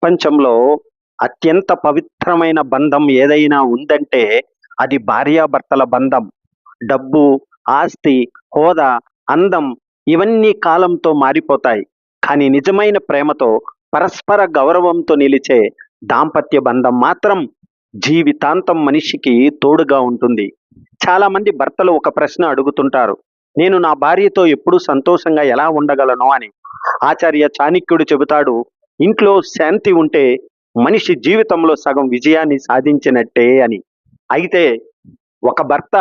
ప్రపంచంలో అత్యంత పవిత్రమైన బంధం ఏదైనా ఉందంటే అది భార్యాభర్తల బంధం. డబ్బు, ఆస్తి, హోదా, అందం ఇవన్నీ కాలంతో మారిపోతాయి. కానీ నిజమైన ప్రేమతో, పరస్పర గౌరవంతో నిలిచే దాంపత్య బంధం మాత్రం జీవితాంతం మనిషికి తోడుగా ఉంటుంది. చాలామంది భర్తలు ఒక ప్రశ్న అడుగుతుంటారు. నేను నా భార్యతో ఎప్పుడూ సంతోషంగా ఎలా ఉండగలను అని. ఆచార్య చాణక్యుడు చెబుతాడు, ఇంట్లో శాంతి ఉంటే మనిషి జీవితంలో సగం విజయాన్ని సాధించినట్టే అని. అయితే ఒక భర్త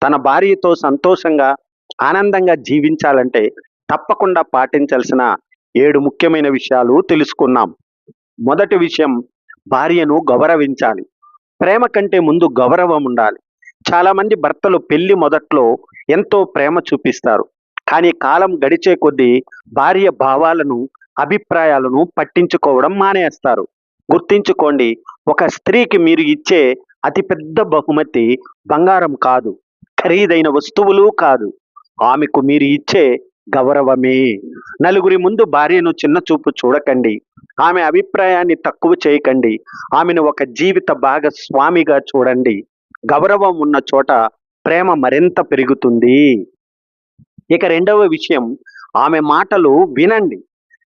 తన భార్యతో సంతోషంగా, ఆనందంగా జీవించాలంటే తప్పకుండా పాటించాల్సిన 7 ముఖ్యమైన విషయాలు తెలుసుకున్నాం. మొదటి విషయం, భార్యను గౌరవించాలి. ప్రేమ కంటే ముందు గౌరవం ఉండాలి. చాలామంది భర్తలు పెళ్లి మొదట్లో ఎంతో ప్రేమ చూపిస్తారు. కానీ కాలం గడిచే కొద్దీ భార్య భావాలను, అభిప్రాయాలను పట్టించుకోవడం మానేస్తారు. గుర్తించుకోండి, ఒక స్త్రీకి మీరు ఇచ్చే అతిపెద్ద బహుమతి బంగారం కాదు, ఖరీదైన వస్తువులు కాదు. ఆమెకు మీరు ఇచ్చే గౌరవమే. నలుగురి ముందు భార్యను చిన్న చూపు చూడకండి. ఆమె అభిప్రాయాన్ని తక్కువ చేయకండి. ఆమెను ఒక జీవిత భాగస్వామిగా చూడండి. గౌరవం ఉన్న చోట ప్రేమ మరింత పెరుగుతుంది. ఇక రెండవ విషయం, ఆమె మాటలు వినండి.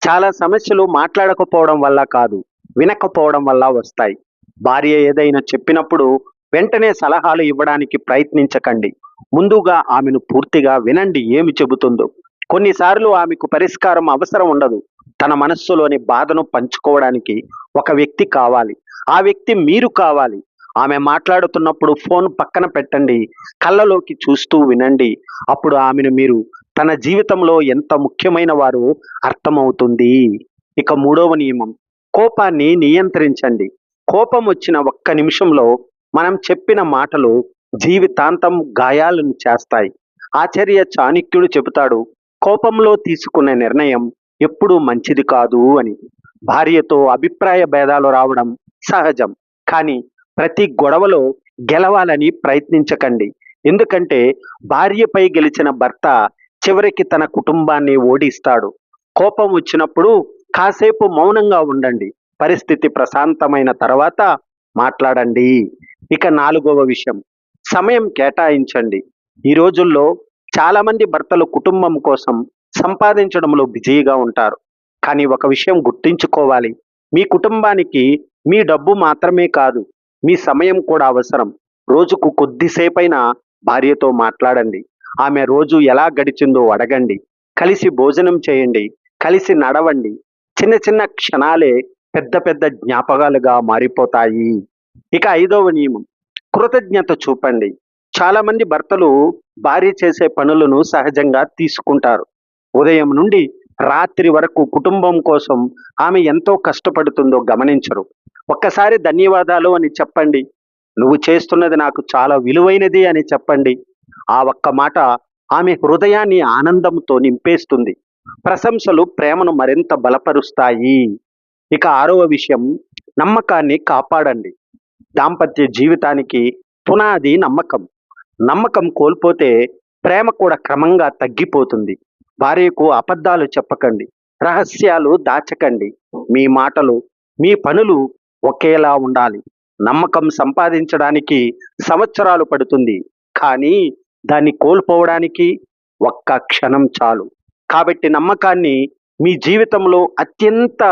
చాలా సమస్యలు మాట్లాడకపోవడం వల్ల కాదు, వినకపోవడం వల్ల వస్తాయి. భార్య ఏదైనా చెప్పినప్పుడు వెంటనే సలహాలు ఇవ్వడానికి ప్రయత్నించకండి. ముందుగా ఆమెను పూర్తిగా వినండి ఏమి చెబుతుందో. కొన్నిసార్లు ఆమెకు పరిష్కారం అవసరం ఉండదు. తన మనస్సులోని బాధను పంచుకోవడానికి ఒక వ్యక్తి కావాలి. ఆ వ్యక్తి మీరు కావాలి. ఆమె మాట్లాడుతున్నప్పుడు ఫోన్ పక్కన పెట్టండి. కళ్ళలోకి చూస్తూ వినండి. అప్పుడు ఆమెను మీరు తన జీవితంలో ఎంత ముఖ్యమైన వారు అర్థమవుతుంది. ఇక మూడవ నియమం, కోపాన్ని నియంత్రించండి. కోపం వచ్చిన ఒక్క నిమిషంలో మనం చెప్పిన మాటలు జీవితాంతం గాయాలను చేస్తాయి. ఆచార్య చాణక్యుడు చెబుతాడు, కోపంలో తీసుకునే నిర్ణయం ఎప్పుడూ మంచిది కాదు అని. భార్యతో అభిప్రాయ భేదాలు రావడం సహజం. కానీ ప్రతి గొడవలో గెలవాలని ప్రయత్నించకండి. ఎందుకంటే భార్యపై గెలిచిన భర్త చివరికి తన కుటుంబాన్ని ఓడిస్తాడు. కోపం వచ్చినప్పుడు కాసేపు మౌనంగా ఉండండి. పరిస్థితి ప్రశాంతమైన తర్వాత మాట్లాడండి. ఇక నాలుగవ విషయం, సమయం కేటాయించండి. ఈ రోజుల్లో చాలామంది భర్తలు కుటుంబం కోసం సంపాదించడంలో బిజీగా ఉంటారు. కానీ ఒక విషయం గుర్తుంచుకోవాలి, మీ కుటుంబానికి మీ డబ్బు మాత్రమే కాదు, మీ సమయం కూడా అవసరం. రోజుకు కొద్దిసేపైనా భార్యతో మాట్లాడండి. ఆమె రోజు ఎలా గడిచిందో అడగండి. కలిసి భోజనం చేయండి. కలిసి నడవండి. చిన్న చిన్న క్షణాలే పెద్ద పెద్ద జ్ఞాపకాలుగా మారిపోతాయి. ఇక ఐదవ నియమం, కృతజ్ఞత చూపండి. చాలామంది భర్తలు భార్య చేసే పనులను సహజంగా తీసుకుంటారు. ఉదయం నుండి రాత్రి వరకు కుటుంబం కోసం ఆమె ఎంతో కష్టపడుతుందో గమనించరు. ఒక్కసారి ధన్యవాదాలు అని చెప్పండి. నువ్వు చేస్తున్నది నాకు చాలా విలువైనది అని చెప్పండి. ఆ ఒక్క మాట ఆమె హృదయాన్ని ఆనందంతో నింపేస్తుంది. ప్రశంసలు ప్రేమను మరింత బలపరుస్తాయి. ఇక ఆరవ విషయం, నమ్మకాన్ని కాపాడండి. దాంపత్య జీవితానికి పునాది నమ్మకం. నమ్మకం కోల్పోతే ప్రేమ కూడా క్రమంగా తగ్గిపోతుంది. భార్యకు అబద్ధాలు చెప్పకండి. రహస్యాలు దాచకండి. మీ మాటలు, మీ పనులు ఒకేలా ఉండాలి. నమ్మకం సంపాదించడానికి సంవత్సరాలు పడుతుంది. కానీ దాన్ని కోల్పోవడానికి ఒక్క క్షణం చాలు. కాబట్టి నమ్మకాన్ని మీ జీవితంలో అత్యంత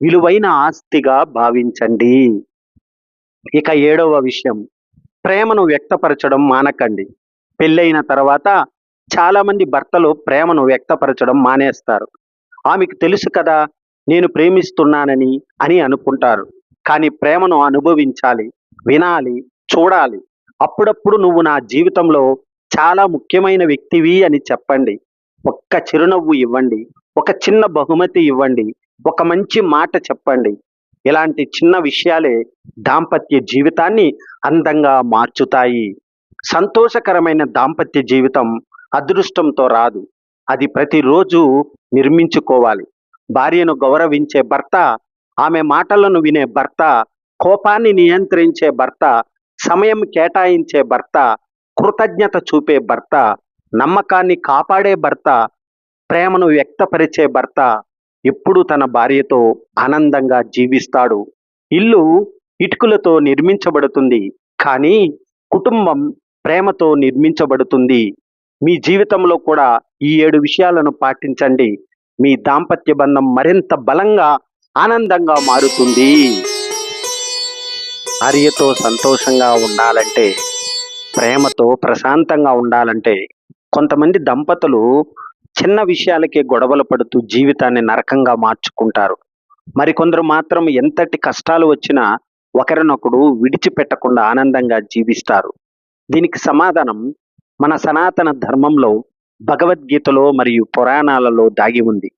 విలువైన ఆస్తిగా భావించండి. ఇక ఏడవ విషయం, ప్రేమను వ్యక్తపరచడం మానకండి. పెళ్ళైన తర్వాత చాలామంది భర్తలు ప్రేమను వ్యక్తపరచడం మానేస్తారు. ఆమెకు తెలుసు కదా నేను ప్రేమిస్తున్నానని అని అనుకుంటారు. కానీ ప్రేమను అనుభవించాలి, వినాలి, చూడాలి. అప్పుడప్పుడు నువ్వు నా జీవితంలో చాలా ముఖ్యమైన వ్యక్తివి అని చెప్పండి. ఒక్క చిరునవ్వు ఇవ్వండి. ఒక చిన్న బహుమతి ఇవ్వండి. ఒక మంచి మాట చెప్పండి. ఇలాంటి చిన్న విషయాలే దాంపత్య జీవితాన్ని అందంగా మార్చుతాయి. సంతోషకరమైన దాంపత్య జీవితం అదృష్టంతో రాదు. అది ప్రతిరోజు నిర్మించుకోవాలి. భార్యను గౌరవించే భర్త, ఆమె మాటలను వినే భర్త, కోపాన్ని నియంత్రించే భర్త, సమయం కేటాయించే భర్త, కృతజ్ఞత చూపే భర్త, నమ్మకాన్ని కాపాడే భర్త, ప్రేమను వ్యక్తపరిచే భర్త, ఎప్పుడూ తన భార్యతో ఆనందంగా జీవిస్తాడు. ఇల్లు ఇటుకలతో నిర్మించబడుతుంది, కానీ కుటుంబం ప్రేమతో నిర్మించబడుతుంది. మీ జీవితంలో కూడా ఈ 7 విషయాలను పాటించండి. మీ దాంపత్య బంధం మరింత బలంగా, ఆనందంగా మారుతుంది. భార్యతో సంతోషంగా ఉండాలంటే, ప్రేమతో ప్రశాంతంగా ఉండాలంటే, కొంతమంది దంపతులు చిన్న విషయాలకే గొడవలు పడుతూ జీవితాన్ని నరకంగా మార్చుకుంటారు. మరికొందరు మాత్రం ఎంతటి కష్టాలు వచ్చినా ఒకరినొకడు విడిచిపెట్టకుండా ఆనందంగా జీవిస్తారు. దీనికి సమాధానం మన సనాతన ధర్మంలో, భగవద్గీతలో మరియు పురాణాలలో దాగి ఉంది.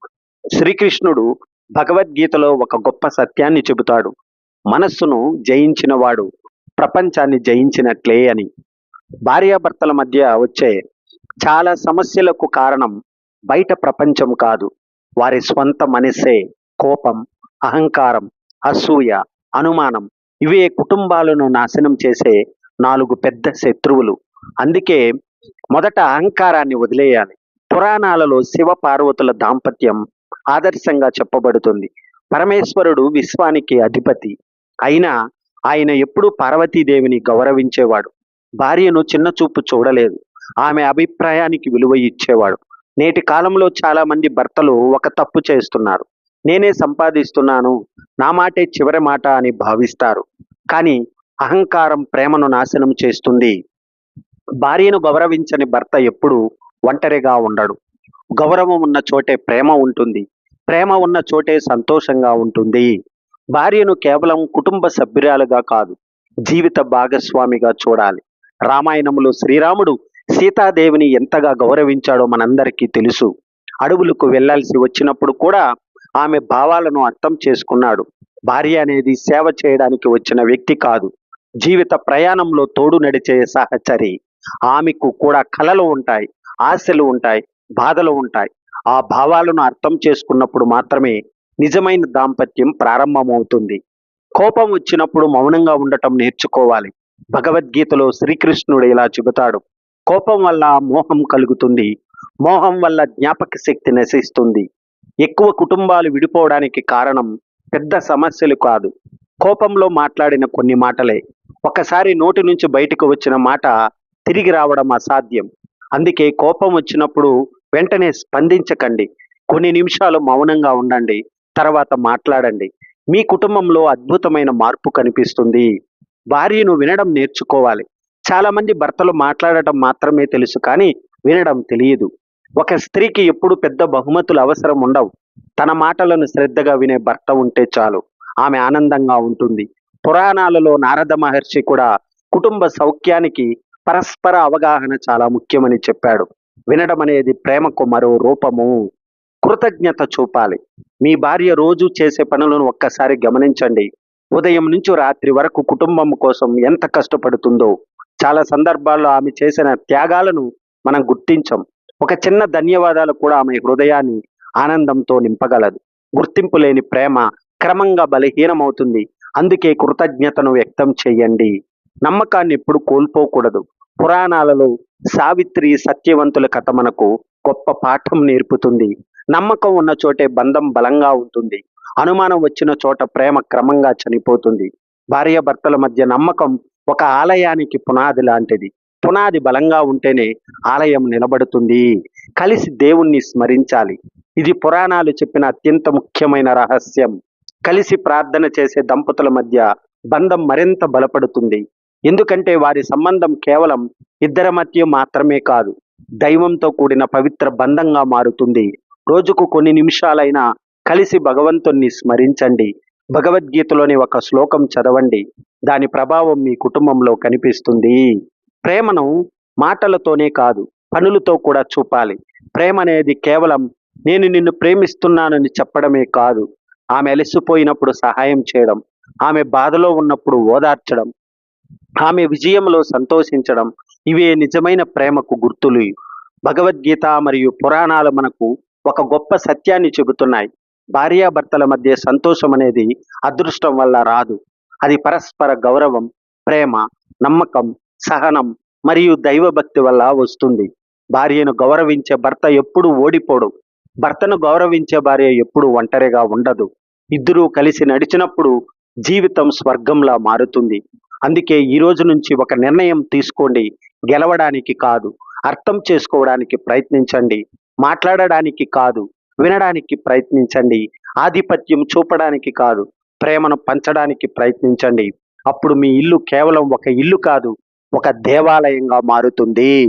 శ్రీకృష్ణుడు భగవద్గీతలో ఒక గొప్ప సత్యాన్ని చెబుతాడు. మనస్సును జయించిన వాడు ప్రపంచాన్ని జయించినట్లే అని. భార్యాభర్తల మధ్య వచ్చే చాలా సమస్యలకు కారణం బయట ప్రపంచం కాదు, వారి స్వంత మనస్సే. కోపం, అహంకారం, అసూయ, అనుమానం ఇవే కుటుంబాలను నాశనం చేసే 4 పెద్ద శత్రువులు. అందుకే మొదట అహంకారాన్ని వదిలేయాలి. పురాణాలలో శివ పార్వతుల దాంపత్యం ఆదర్శంగా చెప్పబడుతుంది. పరమేశ్వరుడు విశ్వానికి అధిపతి అయినా ఆయన ఎప్పుడూ పార్వతీదేవిని గౌరవించేవాడు. భార్యను చిన్న చూపు చూడలేదు, ఆమె అభిప్రాయానికి విలువ ఇచ్చేవాడు. నేటి కాలంలో చాలా మంది భర్తలు ఒక తప్పు చేస్తున్నారు. నేనే సంపాదిస్తున్నాను, నా మాటే చివరి మాట అని భావిస్తారు. కానీ అహంకారం ప్రేమను నాశనం చేస్తుంది. భార్యను గౌరవించని భర్త ఎప్పుడు ఒంటరిగా ఉండడు. గౌరవం ఉన్న చోటే ప్రేమ ఉంటుంది, ప్రేమ ఉన్న చోటే సంతోషంగా ఉంటుంది. భార్యను కేవలం కుటుంబ సభ్యురాలుగా కాదు, జీవిత భాగస్వామిగా చూడాలి. రామాయణంలో శ్రీరాముడు సీతాదేవిని ఎంతగా గౌరవించాడో మనందరికీ తెలుసు. అడవులకు వెళ్ళాల్సి వచ్చినప్పుడు కూడా ఆమె భావాలను అర్థం చేసుకున్నాడు. భార్య అనేది సేవ చేయడానికి వచ్చిన వ్యక్తి కాదు, జీవిత ప్రయాణంలో తోడు నడిచే సహచరి. ఆమెకు కూడా కలలు ఉంటాయి, ఆశలు ఉంటాయి, బాధలు ఉంటాయి. ఆ భావాలను అర్థం చేసుకున్నప్పుడు మాత్రమే నిజమైన దాంపత్యం ప్రారంభమవుతుంది. కోపం వచ్చినప్పుడు మౌనంగా ఉండటం నేర్చుకోవాలి. భగవద్గీతలో శ్రీకృష్ణుడు ఇలా చెబుతాడు: కోపం వల్ల మోహం కలుగుతుంది, మోహం వల్ల జ్ఞాపక శక్తి నశిస్తుంది. ఎక్కువ కుటుంబాలు విడిపోవడానికి కారణం పెద్ద సమస్యలు కాదు, కోపంలో మాట్లాడిన కొన్ని మాటలే. ఒకసారి నోటి నుంచి బయటకు వచ్చిన మాట తిరిగి రావడం అసాధ్యం. అందుకే కోపం వచ్చినప్పుడు వెంటనే స్పందించకండి. కొన్ని నిమిషాలు మౌనంగా ఉండండి, తర్వాత మాట్లాడండి. మీ కుటుంబంలో అద్భుతమైన మార్పు కనిపిస్తుంది. భార్యను వినడం నేర్చుకోవాలి. చాలా మంది భర్తలు మాట్లాడటం మాత్రమే తెలుసు, కానీ వినడం తెలియదు. ఒక స్త్రీకి ఎప్పుడు పెద్ద బహుమతులు అవసరం ఉండవు. తన మాటలను శ్రద్ధగా వినే భర్త ఉంటే చాలు, ఆమె ఆనందంగా ఉంటుంది. పురాణాలలో నారద మహర్షి కూడా కుటుంబ సౌఖ్యానికి పరస్పర అవగాహన చాలా ముఖ్యమని చెప్పాడు. వినడం అనేది ప్రేమకు మరో రూపము. కృతజ్ఞత చూపాలి. మీ భార్య రోజు చేసే పనులను ఒక్కసారి గమనించండి. ఉదయం నుంచి రాత్రి వరకు కుటుంబం కోసం ఎంత కష్టపడుతుందో. చాలా సందర్భాల్లో ఆమె చేసిన త్యాగాలను మనం గుర్తించం. ఒక చిన్న ధన్యవాదాలు కూడా ఆమె హృదయాన్ని ఆనందంతో నింపగలదు. గుర్తింపు లేని ప్రేమ క్రమంగా బలహీనమవుతుంది. అందుకే కృతజ్ఞతను వ్యక్తం చేయండి. నమ్మకాన్ని ఎప్పుడు కోల్పోకూడదు. పురాణాలలో సావిత్రి సత్యవంతుల కథ మనకు గొప్ప పాఠం నేర్పుతుంది. నమ్మకం ఉన్న చోటే బంధం బలంగా ఉంటుంది. అనుమానం వచ్చిన చోట ప్రేమ క్రమంగా చనిపోతుంది. భార్యాభర్తల మధ్య నమ్మకం ఒక ఆలయానికి పునాది లాంటిది. పునాది బలంగా ఉంటేనే ఆలయం నిలబడుతుంది. కలిసి దేవుణ్ణి స్మరించాలి. ఇది పురాణాలు చెప్పిన అత్యంత ముఖ్యమైన రహస్యం. కలిసి ప్రార్థన చేసే దంపతుల మధ్య బంధం మరింత బలపడుతుంది. ఎందుకంటే వారి సంబంధం కేవలం ఇద్దరి మధ్య మాత్రమే కాదు, దైవంతో కూడిన పవిత్ర బంధంగా మారుతుంది. రోజుకు కొన్ని నిమిషాలైనా కలిసి భగవంతుణ్ణి స్మరించండి. భగవద్గీతలోని ఒక శ్లోకం చదవండి. దాని ప్రభావం మీ కుటుంబంలో కనిపిస్తుంది. ప్రేమను మాటలతోనే కాదు, పనులతో కూడా చూపాలి. ప్రేమ అనేది కేవలం నేను నిన్ను ప్రేమిస్తున్నానని చెప్పడమే కాదు. ఆమె అలసిపోయినప్పుడు సహాయం చేయడం, ఆమె బాధలో ఉన్నప్పుడు ఓదార్చడం, ఆమె విజయంలో సంతోషించడం, ఇవే నిజమైన ప్రేమకు గుర్తులు. భగవద్గీత మరియు పురాణాలు మనకు ఒక గొప్ప సత్యాన్ని చెబుతున్నాయి. భార్యాభర్తల మధ్య సంతోషం అనేది అదృష్టం వల్ల రాదు. అది పరస్పర గౌరవం, ప్రేమ, నమ్మకం, సహనం మరియు దైవభక్తి వల్ల వస్తుంది. భార్యను గౌరవించే భర్త ఎప్పుడూ ఓడిపోడు. భర్తను గౌరవించే భార్య ఎప్పుడు ఒంటరిగా ఉండదు. ఇద్దరూ కలిసి నడిచినప్పుడు జీవితం స్వర్గంలా మారుతుంది. అందుకే ఈ రోజు నుంచి ఒక నిర్ణయం తీసుకోండి. గెలవడానికి కాదు, అర్థం చేసుకోవడానికి ప్రయత్నించండి. మాట్లాడడానికి కాదు, వినడానికి ప్రయత్నించండి. ఆధిపత్యం చూపడానికి కాదు, ప్రేమను పంచడానికి ప్రయత్నించండి. అప్పుడు మీ ఇల్లు కేవలం ఒక ఇల్లు కాదు, ఒక దేవాలయంగా మారుతుంది.